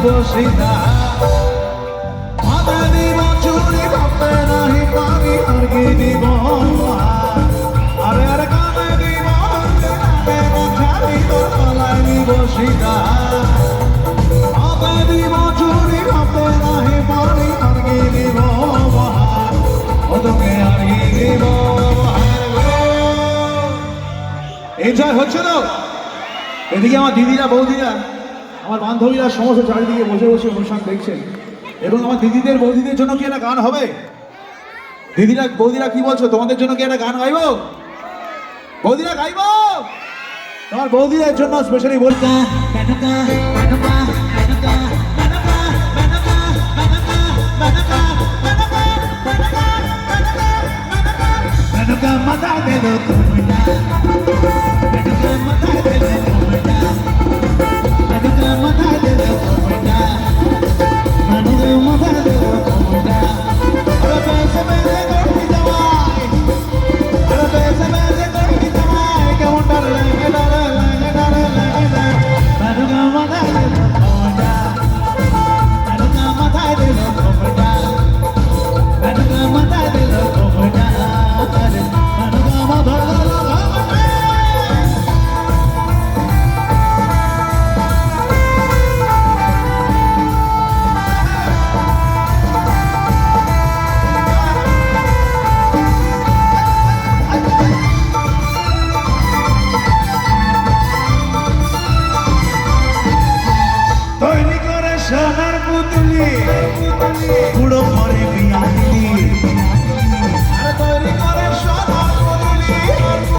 বসিতা ভাবে দিব চুরি ভাবে নাহি পারি আর কি দিব আরে আরে কানে দিব কানে ছাড়ি তোর গলায় দিব সীতা ভাবে দিব চুরি ভাবে নাহি পারি আর কি দিব তোকে আর কি দিব এনজয় হচ্ছে তো এদিকে আমার দিদিরা বৌদিরা আমার বান্ধবীরা সমস্ত চারিদিকে বসে বসে অনুষ্ঠান দেখছেন এবং আমার দিদিদের বৌদিদের জন্য কি একটা গান হবে দিদিরা বৌদিরা কি বলছো তোমাদের জন্য কি একটা গান গাইবো বৌদিরা গাইবো তোমার বৌদিদের জন্য স্পেশালি বলতে মাথা দিল মাথা দিল